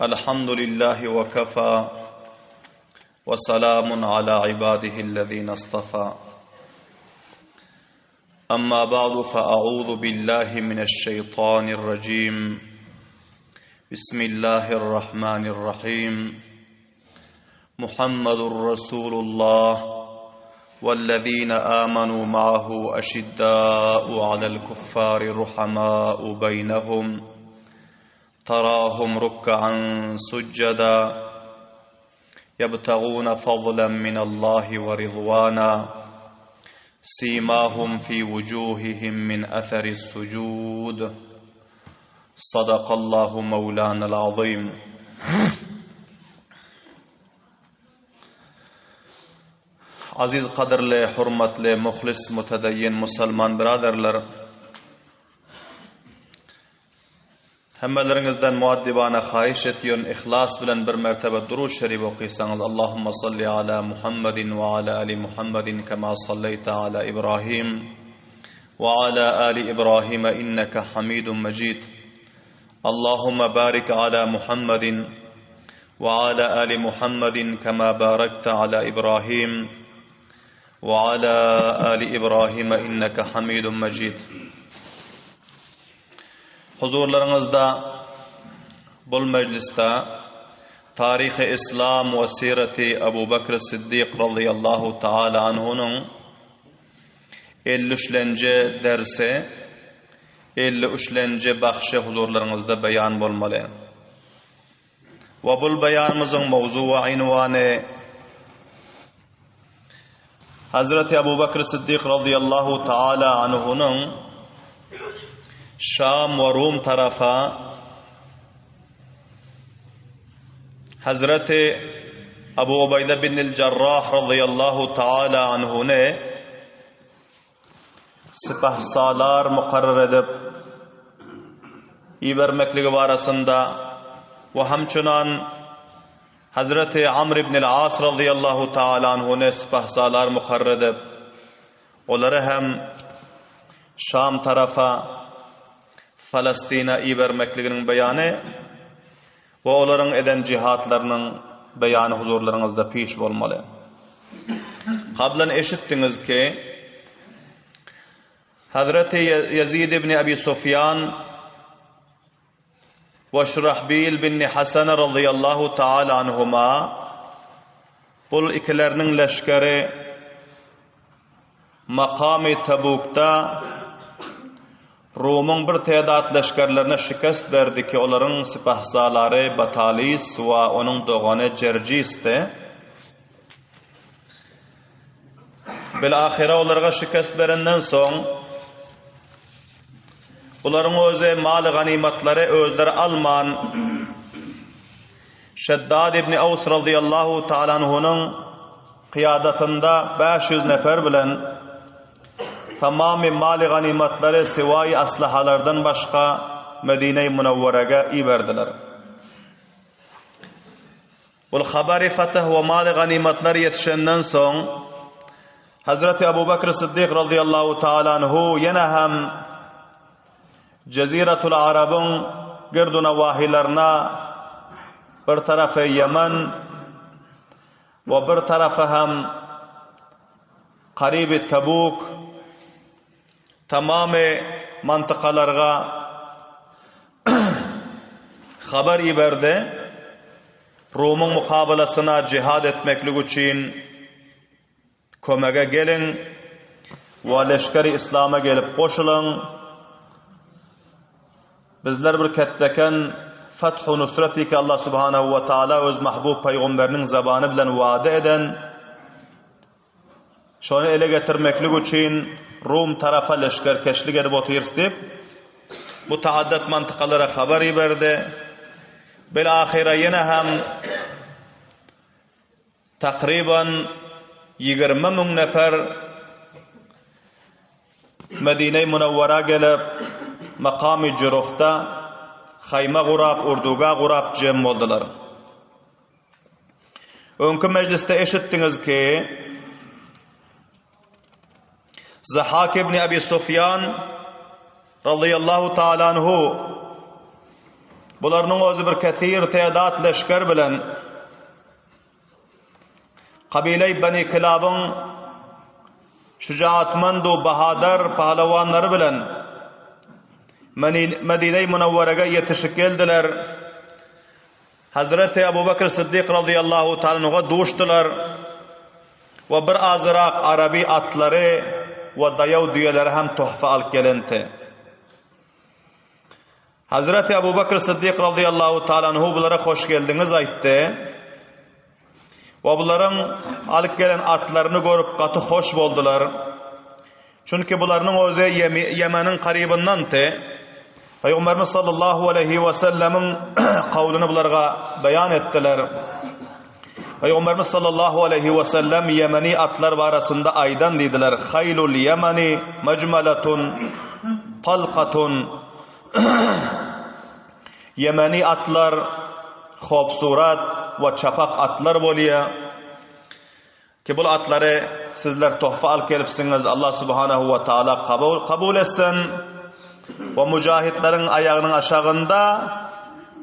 الحمد لله وكفى وسلام على عباده الذين اصطفى أما بعد فأعوذ بالله من الشيطان الرجيم بسم الله الرحمن الرحيم محمد رسول الله والذين آمنوا معه أشداء على الكفار رحماء بينهم تراهم ركعا سجدا يبتغون فضلا من الله ورضوانا سيماهم في وجوههم من أثر السجود صدق الله مولانا العظيم. Aziz qadirli, hurmatli, muxlis, mutadayyin musulman birodarlar, hammalaringizdan muaddibona xohish etiyorum, ixlos bilan bir martaba durud sharif o'qiysangiz. Allohumma salli ala Muhammadin va ala ali Muhammadin kama sallayta ala Ibrohim va ala ali Ibrohim innaka Hamidum Majid. Allohumma barik ala Muhammadin va ala ali Muhammadin kama barakta ala Ibrohim وعلى آل إبراهيم إنك حميد مجيد. Huzurlarınızda bu mecliste tarih-i İslam ve sireti Ebu Bekir Siddiq radıyallahu ta'ala anhunun 53. dersi 53. bahşi huzurlarınızda beyan bulmalı. Ve bu beyanımızın mevzu ve invanı Hazreti Ebu Bekir Siddiq radıyallahu ta'ala anhunun Şam ve Rum tarafa Hazreti Ebu Ubeyde bin Cerrah radıyallahu ta'ala anhune sipahsalar mukarrer edip ivermekligi barasında ve hamçunan Hazreti Amr ibn al-As radıyallahu ta'ala anhune sipahsalar mukarrer edip onları hem Şam tarafa Falastina ivermekliginin beyanı ve onların eden cihatlarının beyanı huzurlarınızda piş olmalı. Kablen eşittiniz ki Hazreti Yazid ibn Abi Sufyan ve Şurahbil bin Hasan radıyallahu ta'ala anhuma bu ikilerinin leşkeri makam-ı Tabuk'ta Rum'un bir tedat leşkerlerine şikast verdi ki onların sipahsaları Batalis ve onun doğanı Cercis'ti. Bilahire onlara şikast verenden son onların özü mal ganimetleri özleri alman Şeddad ibn Aws radıyallahu ta'ala anhunun kıyadatında 500 nefer bilen tamamı mal ganimetleri sivai aslahalardan başka Medine-i Münevvere'ye iverdiler. Bu habari fetih ve mal ganimetleri yetişenden son Hazreti Ebu Bekir Siddiq radıyallahu ta'ala anhu yine hem Ceziratul Arab'ın girduna vahilerine bir tarafı Yemen ve bir tarafı hem Qarib-i Tabuk tamamı mantıkalarga haber iberdi. Rum'un mukabelasına cihad etmeklik için kömege gelin ve leşkeri İslam'a gelip koşulun. Bizler bir ketteken Fethu Nusreti ki Allah Subhanahu ve Taala öz mahbub peygamberinin zabanı bilen vaade eden şonu ele getirmeklik için Rum tarafa leşkerkeşlik edip otirsip bu taaddat mantıkalara haber verdi. Bilahire yine hem takriben 20 bin nefer Medine-i Münevvere gelip makam-ı Cirof'ta hayma gurab, urduga gurab cem oldular. Önkü mecliste eşittiniz ki Zahak ibn Abi Sufyan radıyallahu ta'ala anhu Bularning o'zi bir kathir teadat leşker bilen Kabile Bani Kilab'ın şujaatmand ve bahadır pahlavonlari bilen Medine-i Munawwaraga yetişip geldiler. Hazreti Abu Bakr Siddiq radıyallahu ta'ala duştular ve bir azraq Arabi atları ve dayav düyeleri hem tuhfa alıp gelenti. Hazreti Abu Bakr Siddiq radıyallahu ta'ala bulara hoş geldiniz aytdı. Ve bunların alıp gelen atlarını görüp katı hoş boldular. Çünkü bularının özü Yemen'in qaribindandı. Peygamberimiz sallallahu aleyhi ve sellemin kavlunu bularga bayan ettiler. Peygamberimiz sallallahu aleyhi ve sellem Yemeni atlar arasında aydan dediler. Haylul Yemeni mecmeletun talqatun. Yemeni atlar xobsurat ve çapak atlar boluyor. Ki bu atları sizler tuhfa alıp gelipsiniz. Allah subhanahu ve taala kabul etsin. Ve mücahitlerin ayağının aşağında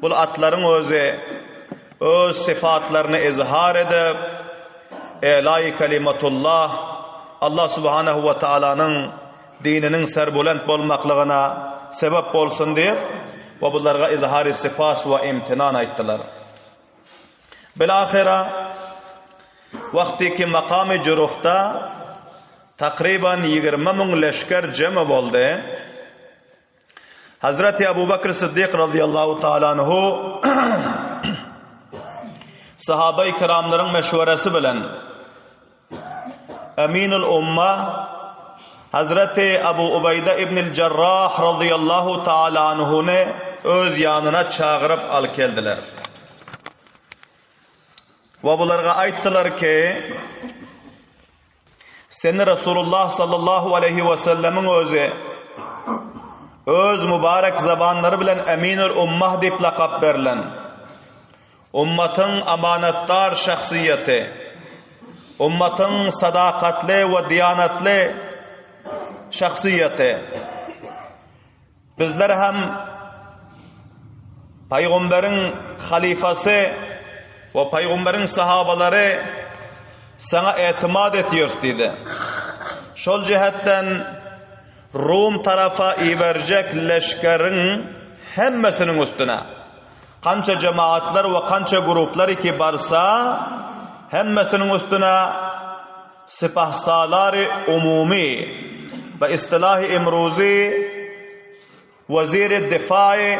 bu atların öz sıfatlarını izhar edip elâi kelimatullah Allah subhanahu ve taala'nın dininin serbulent bolmaklığına sebep bolsun diye ve bunlarga izhar-ı sıfat ve imtinan ayttılar. Bilahira vaktiki makam-ı Cüruf'ta takriban 20 min leşker cemi boldu. Hazreti Abu Bakr Siddiq radıyallahu ta'ala anhu sahabe-i kiramların meşveresi bilen Eminul Umma Hazreti Abu Ubeyde İbnül Cerrah radıyallahu ta'ala anhu'nu öz yanına çağırıp alıp geldiler. Ve bularga ayttılar ki seni Resulullah sallallahu aleyhi ve sellemin öz mübarek zabanları bilen Eminul Ummah dip lakap verilen ummatın amanatdar şahsiyeti, ummatın sadakatli ve diyanetli şahsiyeti. Bizler hem Peygamberin halifası ve Peygamberin sahabaları sana etimat ediyoruz dedi. Şol cihetten Rum tarafa iverecek leşkerin hemmesinin üstüne kança cemaatler ve kança gruplar ki barsa hemmesinin üstüne sipahsalar-ı umumi ve istilah-ı imruzi Vezir-i Difai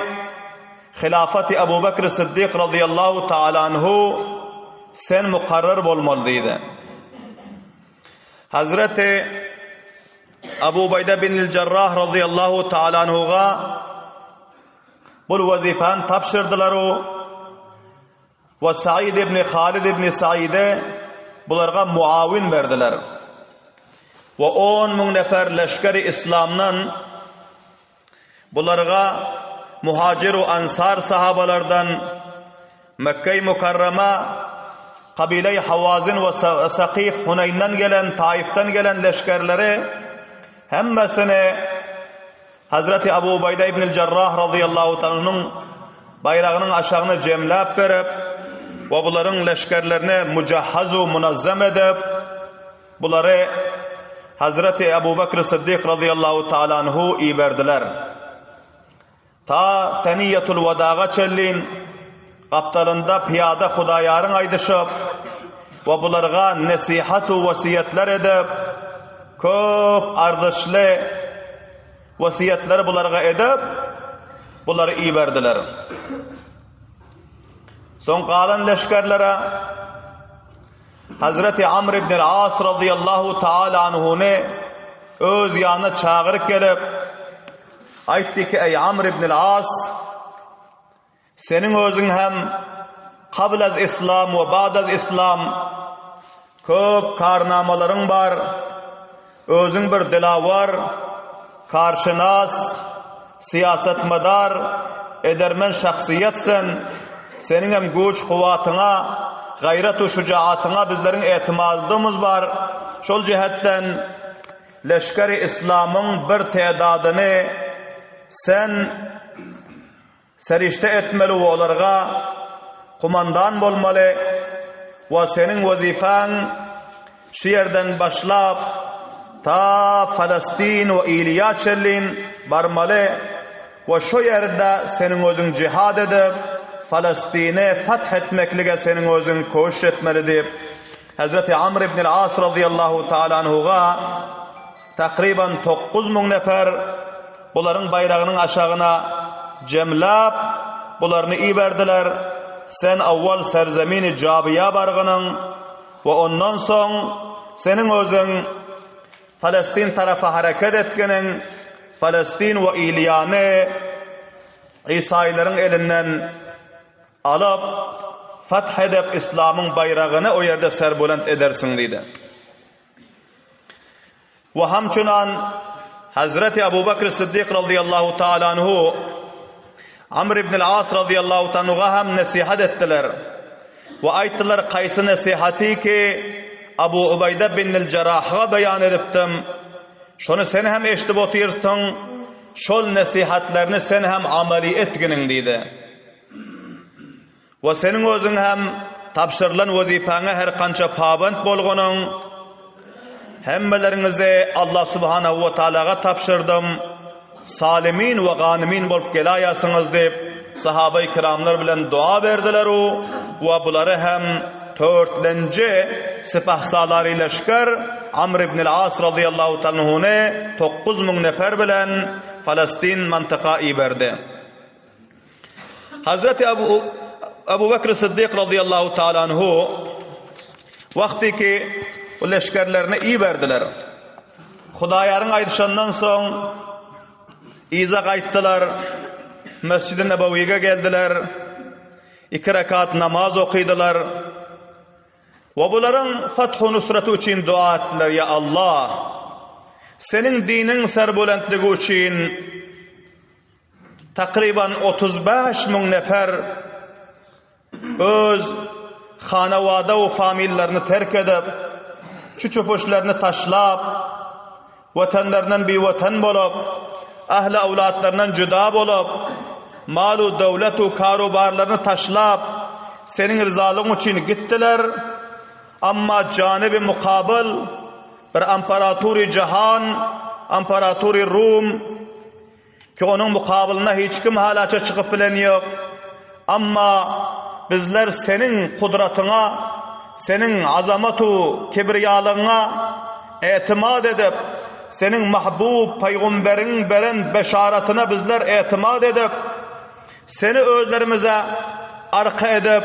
Hilafeti Abu Bakr Siddiq radıyallahu ta'ala anhu sen mukarrar bolmalıydı. Hazreti Abu Ubeyde bin Cerrah radıyallahu ta'ala anhu'ga bu vazifani tapşırdılar ve Said ibn Halid ibn Said'e bularga muavin verdiler. Ve 10 min nefer leşkeri İslam'dan bularga muhacir ve ansar sahabalardan Mekke-i Mukarrama kabile-i Havazin ve Sakif Huneyn'den gelen, Taif'ten gelen leşkerleri hemmesini Hazreti Abu Ubeyde İbnül Cerrah radıyallahu ta'ala'nın bayrağının aşağına cemlap verip ve bunların leşkerlerini mücahhazu munazzam edip bunları Hazreti Abu Bakr Siddiq radıyallahu ta'ala anhu iyi verdiler. Ta Seniyyetul Vadaga çellin kaptalında piyada Hudayarın aydışıp ve bunlarga nesihatu vasiyetler edip köp ardışlı vasiyetleri bunlarga edip bunları iyi verdiler. Son kalan leşkerlere Hazreti Amr ibn As radıyallahu ta'ala anhu'nu öz yanına çağırıp gelip aytti ki ey Amr ibn As senin özün hem kablaz İslam ve ba'daz İslam köp karnamaların var, özün bir dilavar, karşınas, siyasetmedar, edermen şahsiyetsen, senin hem güç kuvvetine, gayret-u şucaatına bizlerin etimadımız var. Şol cihetten leşkeri İslam'ın bir tedadını sen serişte etmeli we olarga kumandan bolmaly we senin wazifaň şu yerden başlap ta Falastin we İliya çellin barmaly we şu yerde senin özüň jihad edip Falastine fath etmeklige senin özüň koşuş etmeli dip Hazreti Amr ibn al-As radıyallahu ta'ala anhuga takriban 9,000 nefer buların bayrağının aşağına cemlap bularını iberdiler. Sen avval serzemini Cabiya bargının ve ondan son senin özün Falastin tarafa hareket etkenin Falastin ve İliyanı İsa'yların elinden alıp fath edip İslam'ın bayrağını o yerde serbulent edersin dedi. Ve hamçunan Hazreti Abu Bakr Siddiq radıyallahu ta'ala anhu Amr ibn al-As radıyallahu ta'ala anhuga hem nasihat ettiler. Ve ayttılar qaysı nasihati ki Abu Ubayda bin al-Jarrah'a beyan edipdim. Şonu sen hem eşitip oturursun, şol nasihatlerini sen hem ameli etginin dedi. Ve senin özün hem tapşırılan vazifana her kança paband bolgunun hemmelerinize Allah subhanahu ve ta'alaga tapşırdım. Salimin ve ganimin bolup gelayasınız deyip sahabe-i kiramlar bilen dua verdiler o ve buları hem 4-nji sipahsalary leşker Amr ibn al-As radıyallahu ta'ala anhune 9,000 nefer bilen Falastin mantıqa berdi. Hazreti Abu Bakr Siddiq radıyallahu ta'ala anhu vakti ki o leşkerlerini iyi verdiler. Hudaýaryň aýdyşandan soň iza gaýtdylar. Mescid-i Nebawiýe geldiler. 2 rekat namaz okuýdylar. Ve bularyň fathu nusraty üçin dua etdiler. Ya Allah, senin dinin serbulentligi üçin takriban 35,000 nefer öz hanawada we familiýalaryny terk edip çüçöpöşlerini taşlap vatanlarından bir vatan bolup ahli awlatlarından juda bolup malu dowlatu karobarlaryny taşlap senin rızalygyň üçin gitdiler. Amma janibi mukabil bir imperatori jahan, imperatori Rum ki onun mukabiline hiç kim halaça çıkıp bilen yok. Amma bizler senin kudratına, senin azamatu kibriyalygyna etimad edip, senin mahbub peygamberin beren beşaratyna bizler etimad edip, seni özlerimize arka edip,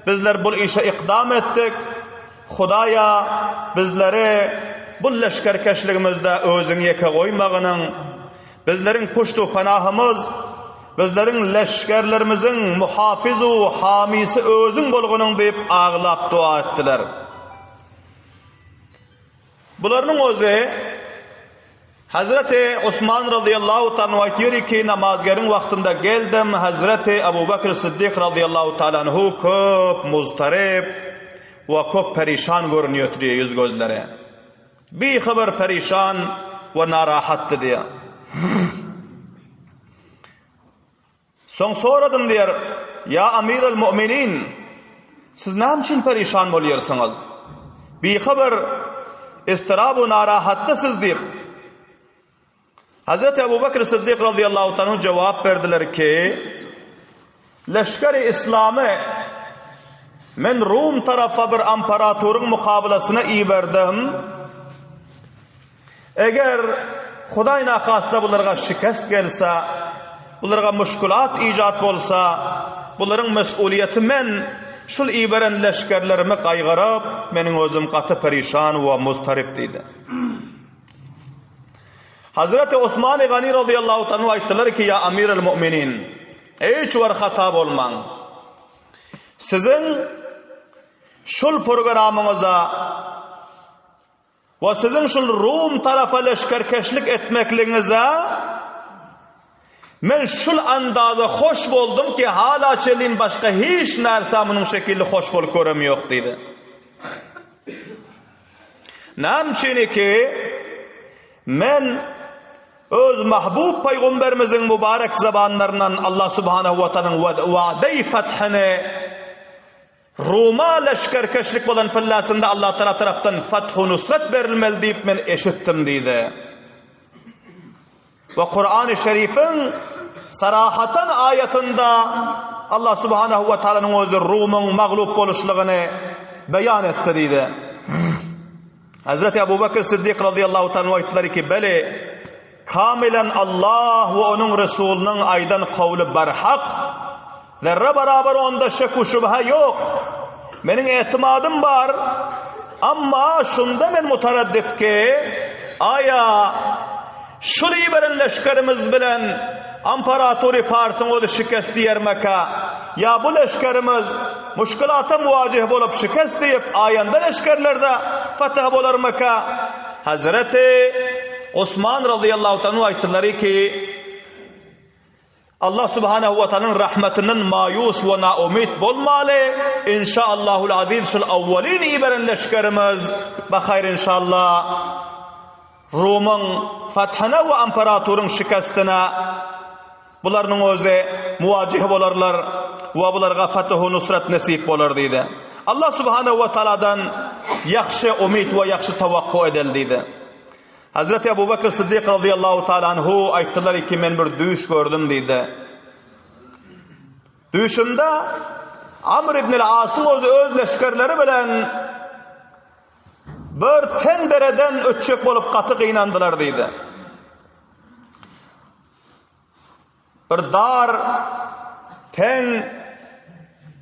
bizler bu işe ikdam ettik. Hudaýa bizleri bu leşkerkeşligimizde özüň ýeke goýmagynyň, bizleriň puştu panahymyz, bizleriň leşkerlerimiziň muhafizu hamisi özüň bolgunyň diýip aglap dua etdiler. Bularnyň özü Hazreti Osman radıyallahu ta'ala aýtýar ki namazgeriň wagtynda geldim. Hazreti Abu Bakr Siddiq radıyallahu ta'ala anhu köp muztarib ve köp perişan görünýär yüz gözleri. Bir haber perişan ve narahatdy diýär. Soň soradım diýär, ya Amirul Mu'minin, siz näme üçin perişan bolýarsyňyz? Bir haber istirab we narahatdysiz diýip Hazreti Abu Bakr Siddiq radıyallahu ta'ala cevap verdiler ki leşkeri İslam'ı men Rum tarafa bir imparatorun mukabilasına iyi verdim. Eğer Hudaýyň nakasda bularga şikast gelse, bularga müşkülat ijat bolsa, bularyň mesuliyeti men şul iberen leşkerlerimi gaýgaryp, meniň özüm gaty perişan we mustarip diýdi. Hazreti Osman Gani radıyallahu ta'ala aýtdylar ki ya Amirul Mu'minin, hiç war hata bolmaň. Sizin şul programyňyza we sizin şul Rum tarafa leşkerkeşlik etmekliňize men şul andaza hoş boldum ki hala çelin başka hiç narsa munyň şekilde hoş bolup göremýok diýdi. Näme üçin ki men öz mahbub peygamberimizin mübarek zabanlarından Allah subhanahu wa ta'nın va'de-i fethini Roma leşkerkeşlik bolan fillasında Allah Teala taraftan Fathu Nusret verilmeli deyip men eşittim deydi. Ve Kur'an-ı Şerif'in sarahatan ayetinde Allah subhanahu wa ta'ala'nın özü Rum'un mağlup oluşluğunu beyan etti deydi. Hazreti Ebu Bekir Siddiq radıyallahu ta'ala ayetleri ki beli kamilen Allah ve onun Resulünün aydan kavli barhaq zerre beraber onda şek ve şübhe yok. Benim etimadım var ama şunda men mutaraddit ki aya şu liberen leşkerimiz bilen imparatori partın o da şikesti yermeka ya bu leşkerimiz muşkilata muvacih bolup şikest deyip ayanda leşkerlerde fatih bolarmaka Hazreti Osman radıyallahu ta'ala ayetleri ki Allah subhanahu wa ta'ala'nın rahmetinin mayus ve naumit bolmalı inşaallahul aziz şul avvalin iberen leşkerimiz bakayr inşallah Rum'un fathına ve imparatorun şikestine bularning o'zi muvajih bo'larlar va bularga fatuhu nusrat nasib bo'lar deydi. Allah subhanahu va taoladan yaxshi umid va yaxshi tavaqqu edil deydi. Hazreti Ebu Bekir Siddiq radıyallahu ta'ala anhu aytdilar ki men bir düş gördüm deydi. Düşümde Amr ibn al-As'ın öz leşkerleri bilen bir tendereden ötçek bolup katı kıynandılar deydi. Bir dar, ten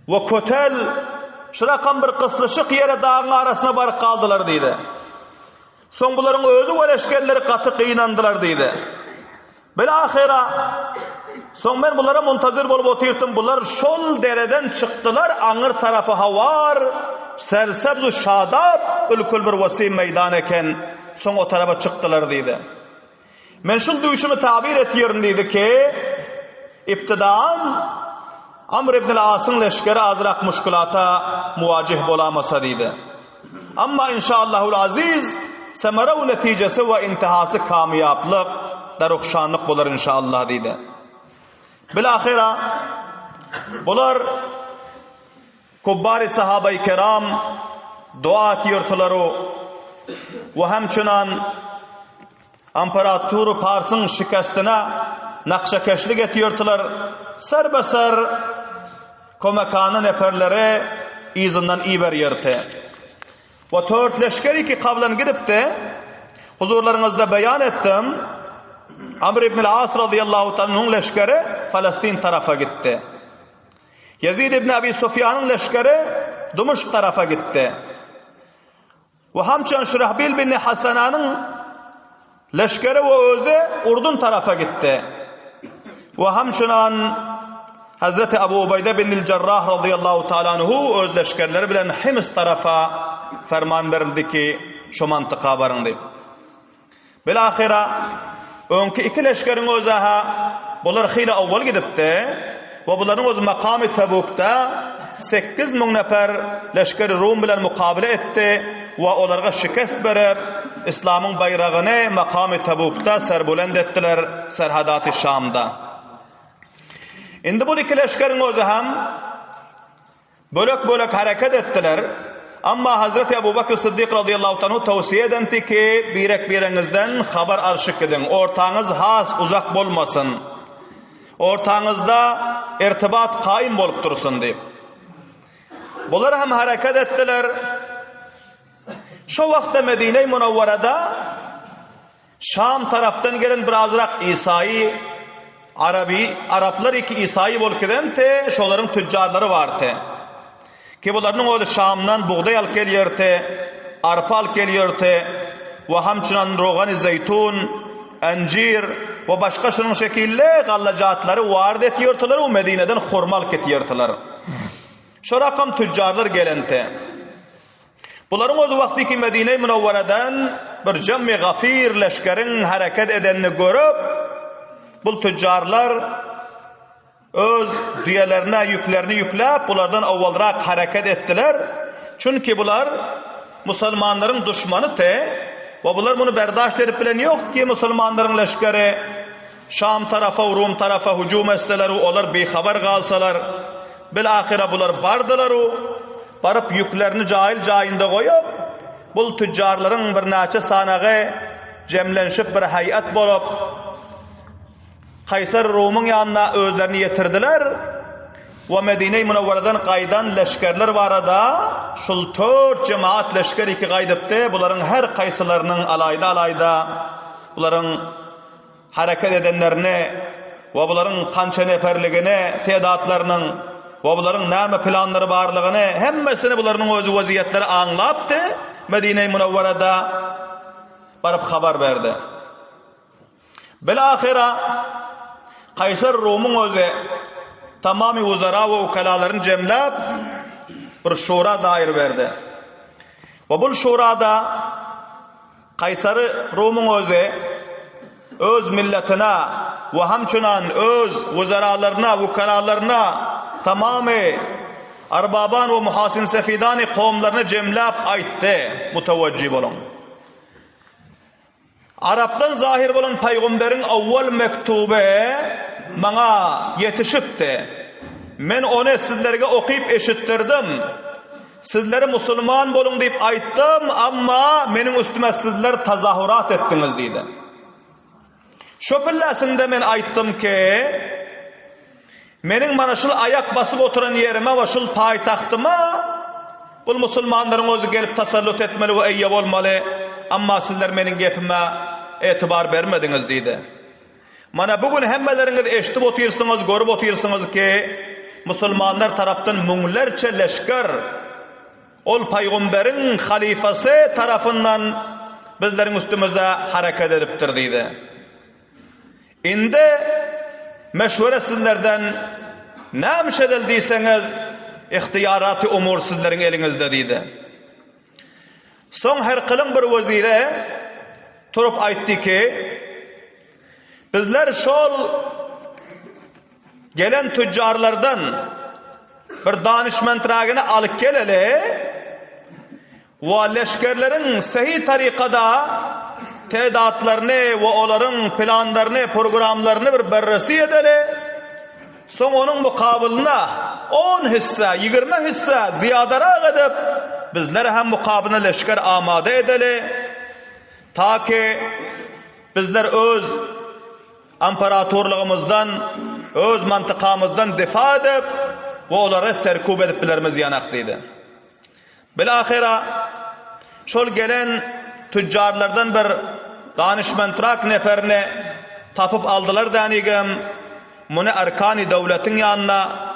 ve kötel şurakan bir kıslışık yere dağın arasına barıp kaldılar deydi. Son bunların özü ve leşkerleri katı kıynandılar deydi. Bilahira son ben bunlara muntazir bolup oturttum. Bunlar şol dereden çıktılar. Anır tarafı havar, sersebzu şadab, ülkül bir vasim meydan eken son o tarafa çıktılar deydi. Men şul duyuşumu tabir etiyorum deydi ki İptidaan Amr ibn al-As'ın leşkeri azrak muşkulata muvacih bolamasa deydi. Ama inşallahul aziz semere neticesi ve intihası kamiyaplık darukşanlık bular inşallah deydi. Bilahira bular kubbari sahabe-i kiram dua etiyordları ve hemçunan imparator Pars'ın şikastine nakşakeşlik etiyordlar. Serbesar komekanın eferleri izinden iber yırtı. Ve tört leşkeri ki kavlan gidip de huzurlarınızda beyan ettim. Amr ibn al-As radıyallahu ta'nın leşkeri Falastin tarafa gitti. Yazid ibn Abi Sufyan'ın leşkeri Dumuşk tarafa gitti. Ve hamçan Şurahbil bin Hasana'nın leşkeri ve özü Urdun tarafa gitti. Ve hamçunan Hazreti Ebu Ubeyde bin Cerrah radıyallahu ta'ala anhu öz leşkerleri bilen Hims tarafa ferman verildi ki şu mantıqa barın deyip. Bilahira önkü iki leşkerin özü bular xeyli avval gidipti ve bunların öz makamı Tabuk'ta 8,000 nefer leşkeri Rum bilen mukabele etti ve onlarga şikest berip İslam'ın bayrağını makamı Tabuk'ta serbulend ettiler serhadat-ı Şam'da. Indi bu iki leşkerin özü bölük hareket ettiler. Ama Hazreti Ebu Bekir Siddiq radıyallahu anhu tavsiye edenti ki birenizden haber arşık edin. Ortağınız has uzak bolmasın. Ortağınızda irtibat kaim bolup dursun deyip. Bunlar hem hareket ettiler. Şu vakti Medine-i Munavvara'da Şam taraftan gelen birazrak İsa'yı Araplar iki İsa'yı bolup gidenti şoların tüccarları vardı. Ki bunların o da Şam'dan buğday al geliyordu, arpa al geliyordu ve hamçınan roğan-ı zeytun, encir ve başka şunun şekilde gallacatları vardı etiyordular ve Medine'den hurma al getiyordular. Şu rakam tüccarlar gelenti. Bunların o vaktiki Medine-i Munavvara'dan bir cem-i gafir leşkerin hareket edenini görüp bu tüccarlar öz düyelerine yüklerini yüklep bunlardan avvalrak hareket ettiler. Çünkü bunlar Müslümanların düşmanı te Ve bunlar bunu berdaşt edip bilen yok ki Müslümanların leşkeri Şam tarafa, Rum tarafa hücum etseler, olar bixabar kalsalar, bilahire bular bardılar, barıp yüklerini cahil cayında koyup, bul tüccarların bir neçe sanağı cemlenşip bir hayat bolup, Kaysar Rum'un yanına özlerini yetirdiler ve Medine-i Münevvere'den qaydan leşkerler var da, şul 4 cemaat leşkeri ki qaydıptı, buların her kaysalarının alayda, buların hareket edenlerini ve buların kança neferligini, tedatlarının ve buların näme planları barlığını, hemmesini buların özü vaziyetleri anlaptı, Medine-i Münevvere'de barıp haber verdi. Bilahira Kaysar Rum'un özü tamamı uzara ve ukalaların cemlap bir şura dair verdi. Ve bu şurada Kaysar Rum'un öz milletine ve hamçunan öz uzaralarına, vukalalarına tamamı arbaban ve muhasin sefidani kavimlerine cemlap aytti, mutevajjib olun. Arap'tan zahir olan peygamberin avval mektube bana yetişipti. Men onu sizlerge okuyup eşittirdim. Sizleri Müslüman bolun deyip ayttım ama menin üstüme sizler tazahurat ettiniz deydi. Şu pillasinde men ayttım ki menin mana şul ayak basıp oturan yerime ve şul paytahtıma bu Müslümanların özü gelip tasallut etmeli ve eyyab olmalı ama sizler menin gepime etibar vermediniz deydi. Mana bugün hemmeleriniz eşitip oturursunuz, görüp oturursunuz ki Müslümanlar taraftan münglerçe leşker ol peygamberin halifası tarafından bizlerin üstümüze hareket ediptir deydi. İndi meşvere sizlerden nämiş edildiyseniz ihtiyaratı umur sizlerin elinizde deydi. Son her kılın bir vazire turup aytti ki bizler şol gelen tüccarlardan bir danışmentragini alıp geleli ve leşkerlerin sahih tarikada tedatlarını ve onların planlarını, programlarını bir berresi edeli. Son onun mukabilına 10 hisse, 20 hisse ziyadara edip bizlere hem mukabiline leşker amade edeli. Ta ki bizler öz imparatorluğumuzdan, öz mantıkamızdan difa edip ve onları serkub edip bilerimiz yanaklıydı. Bilahira şol gelen tüccarlardan bir danışmentrak neferini tapıp aldılar danigem, bunu arkani devletin yanına,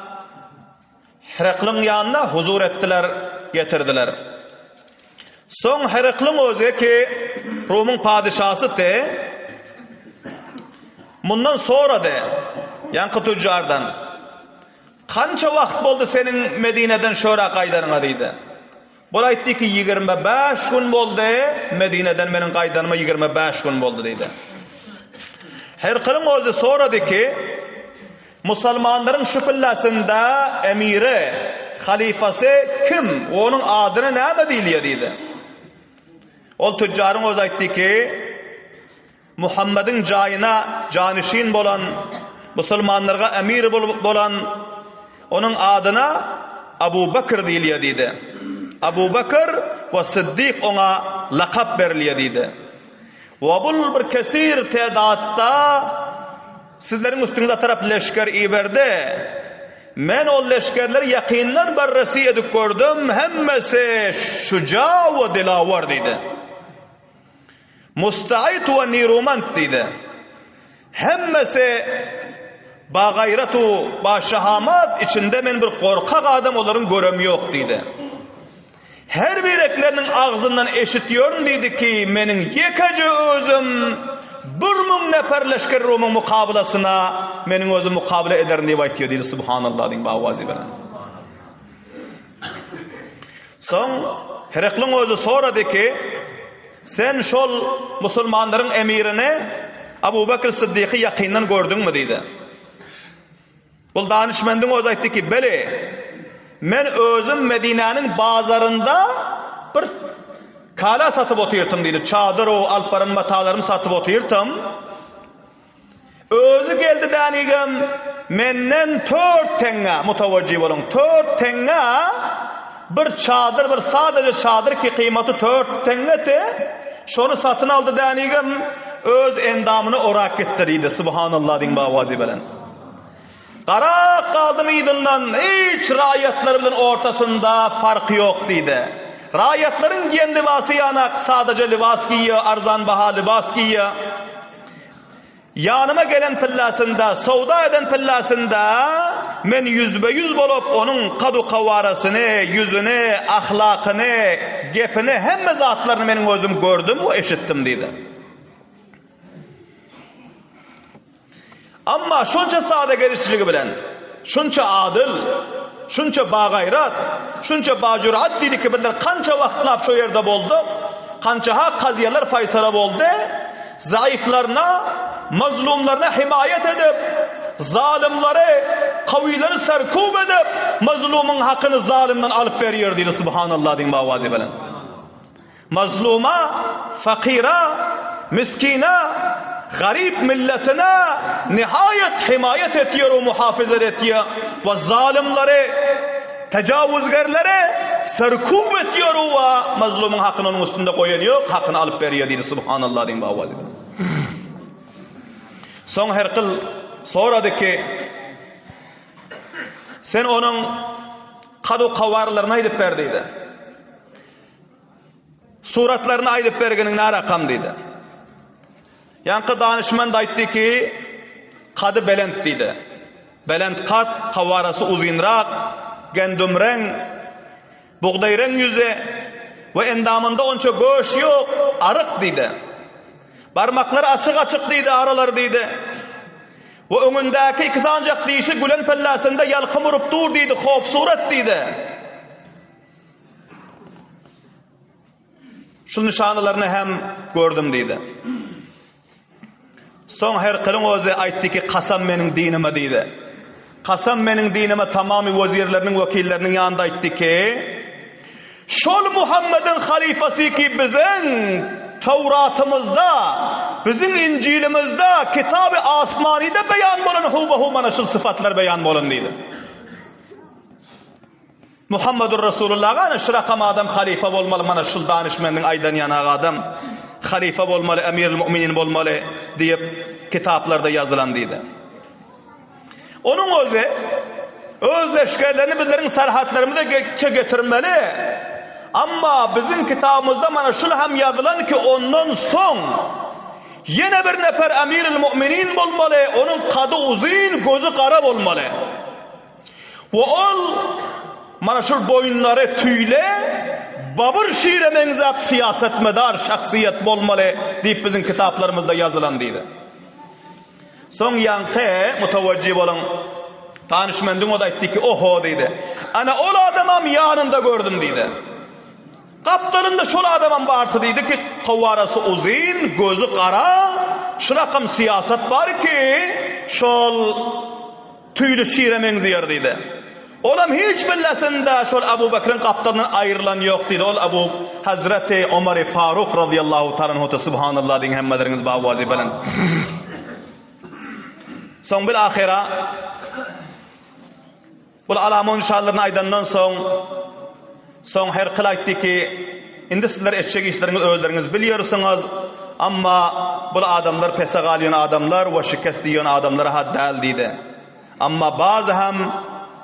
Heraklı'nın yanına huzur ettiler, getirdiler. Son Heraklı'nın özü ki Rum'un padişahı de, bundan sonra de, yankı tüccardan, kança vakt oldu senin Medine'den şöyle kaydarına deydi. Bu aytti ki 25 gün oldu, Medine'den benim kaydanıma 25 gün oldu deydi. Heraklı'nın özü sonra de ki, Müslümanların şu pillasında emiri, halifası kim? Onun adına näme diýilýär deydi. Ol tüccarın öz aytdy ki Muhammed'in jayına janişin bolan, Müslümanlarga emir bolan onun adına Abu Bakr diýilýär deydi. Abu Bakr ve Siddiq ona lakap berilýär deydi. Ve bul bir kesir tedatta sizlerin üstünüze taraf leşker iberdi. Men o leşkerleri yakinler barresi edip gördüm. Hemmesi şuca ve dilavar deydi. Musta'id ve nirumant deydi. Hemmesi ba gayratu, ba şahamat içinde men bir korkak adam onların göremi yok deydi. Her bireklerinin ağzından eşitiyorum deydi ki menin yekacı özüm bir nefer leşker Rum'un mukabilasına menin özüm mukabile ederim diye aytıyor deydi. Subhanallah deyin bavazi veren. Son Heraklı'nın özü sonra de ki sen şol Müslümanların emirini Abu Bakr Sıddık'ı yakından gördün mü deydi. Bu danışmendin özü aytti ki beli men özüm Medine'nin bazarında bir Kala satıp oturtum dedi. Çadır o alpların matalarını satıp oturtum. Özü geldi danigem menden 4 tenge mutavacci bolun. 4 tenge bir çadır, bir sadece çadır ki kıymeti 4 tengeti. Şonu satın aldı danigem öz endamını orak etti dedi. Subhanallah din bavazi bilen. Qara qaldım idindan hiç rayetlerin ortasında farkı yok dedi. Rayetlerin giyen libası yanak sadece libas giyiyor, arzan baha libas giyiyor. Yanıma gelen pillasında, savda eden pillasında men yüzbe bolup onun kadu kavarasını, yüzünü, ahlakını, gepini, hemme zatlarını menin özüm gördüm ve eşittim dedi. Amma şunça sade gelişçiligi bilen, şunça adil, şunça bagayrat, şunça bajurat dedi ki bizler kança vaqtlap şu yerde boldu, kança hak qaziyalar faysala boldu, zayıflarına, mazlumlarına himayet edip, zalimleri, kavileri serkub edip, mazlumun hakkını zalimden alıp veriyor dedi. Subhanallah din bavazi bilen. Mazluma, fakira, miskina, garip milletine nihayet himayet ediyor ve muhafızet ediyor ve zalimleri, tecavüzgerleri serkub ediyor ve mazlumun hakkını onun üstünde koyan yok, hakkını alıp veriyor dedi. Subhanallah din bavazi bilen. Son her kıl soradı ki sen onun kadu kavarlarına aydıp verdiydi. Suratlarına aydıp vergenin ne rakam dedi. Yankı danışman da aytti ki kadı belent dedi. Belent kat, kavarası uzunrak, gendumren, buğdayren yüze ve endamında onça göş yok, arık dedi. Parmakları açık dedi, aralar dedi. Ve önündeki iki sancak deyişi gülen pellasında yalkım vurup dur dedi, hop surat dedi. Şu nişanlarını hem gördüm dedi. Son her kılın özü aytti ki kasam menin dinime dedi. Kasam menin dinime tamamı vezirlerinin, vekillerinin yanında aytti ki şol Muhammed'in halifası ki bizim Tevratımızda, bizim İncil'imizde, Kitab-ı Asmani'de beyan bolan hubehu manaşıl sıfatlar beyan bolan dedi. Muhammedur Resulullah'a şırakam adam halife olmalı, manaşıl danışmanın aydan yana adam halife olmalı, emir-i müminin olmalı deyip kitaplarda yazılan dedi. Onun öz leşkerlerini bizlerin serhatlarımıza getirmeli. Amma bizim kitabımızda mana şunu hem yazılan ki ondan son yine bir nefer emir-i müminin olmalı, onun kadı uzun, gözü kara olmalı. Ve ol mana şu boyunları tüyle, babır şiire menzap siyasetmedar şahsiyet olmalı deyip bizim kitaplarımızda yazılan dedi. Son yankı mutavacci olan tanışmendin o da etti ki oho dedi. Ana ol adamam yanında gördüm dedi. Kaptanında şol adamın bartı dedi ki kavarası uzun, gözü kara, şurakam siyaset var ki şol tüylü şiire menziyor dedi. Olam hiç billesinde şol Abu Bakır'ın kaptanından ayrılan yok dedi. Ol Abu Hazreti Ömer Faruk radıyallahu ta'ala subhanallah din hemmeleriniz bağvazi bilen. Son bir ahira bu alamon şallarını aydandan son her kıl aytti ki indi sizler etçek işleriniz öldürünüz biliyorsunuz ama bu adamlar pesagaliyon adamlar ve şikestliyon adamlara haddal dedi. Ama bazı hem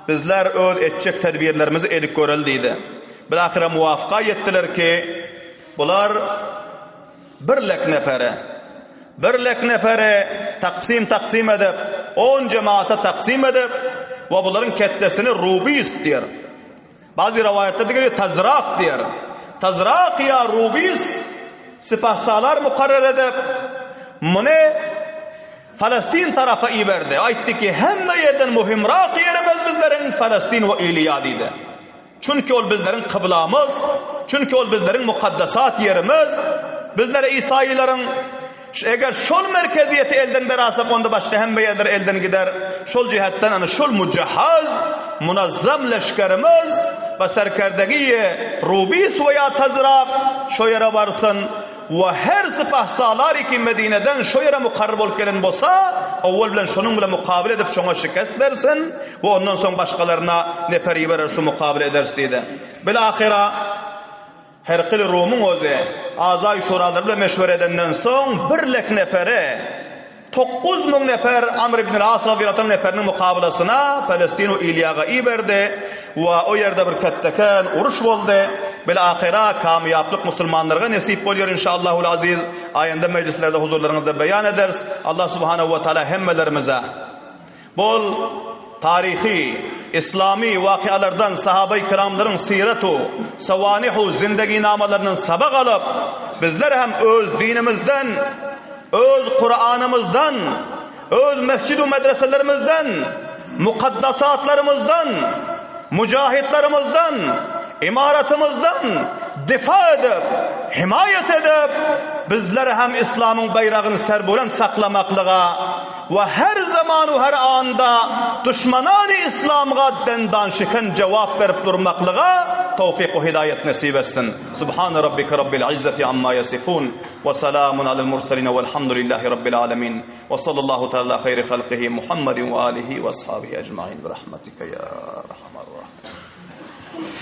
bizler öz etçek tedbirlerimizi elik görel dedi. Bir ahira muvafaka yettiler ki bular birlek nefere taksim edip 10 cemaate taksim edip ve bunların kettesini rubis diyor. Bazı rivayetlerde geliyor tazrak diyor. Tazrak ya rubis sipahsalar mukarrer edip bunu Falastin tarafa iberdi. Aytti ki hemme yerden muhimrak yerimiz bizlerin Falastin ve İliyadi'de. Çünkü ol bizlerin kıblamız, çünkü ol bizlerin mukaddesat yerimiz, bizlere İsa'yıların eğer şol merkeziyeti elden berasak onda başka hemme yerler elden gider. Şol cihetten şol mücehhaz, munazzam leşkerimiz ve serkerdegi Rubis veya Tazraq şo yere varsın ve her sipah salar ki Medine'den şo yere mukarrab olup gelen bolsa, awwal bilen şonun bilen mukabil edip şoňa şikast bersin ve ondan soň başgalarına neperi berersin mukabil edersin diýdi. Bilahira Herkil Rum'un özü Azay Şuralar bilen meşwere edenden soň birlek nepere 9.000 nefer Amr ibn al-As radıyallahu anh neferinin mukabilasına Palestino İlyaga iberdi ve o yerde bir kettekan uruş boldu. Bilahira kamyaplyk musulmanlarga nesip bolýar inşallahul aziz. Ayında meclislerde huzurlarınızda beyan ederiz. Allah subhanahu ve taala hemmelerimize bol tarihi, İslami vakialardan sahabe-i kiramların siratu, savanihu zindagi namalarının sabak alıp bizler hem öz dinimizden, öz Kur'an'ımızdan, öz mescid-u medreselerimizden, mukaddasatlarımızdan, mücahitlerimizden, imaratımızdan difa edip, himayet edip, bizler hem İslam'ın bayrağını serbulen saklamaklığa ve her zaman ve her anda düşmanani İslam'a dendan şiken cevap verip durmaklığa tevfik ve hidayet nasip etsin. Subhan rabbike rabbil izzati amma yasifun ve selamun alel murselin velhamdülillahi rabbil alemin ve sallallahu teala hayri halqihi Muhammedin ve alihi ve ashabihi ecmaîn bi rahmetike ya erhamer rahim.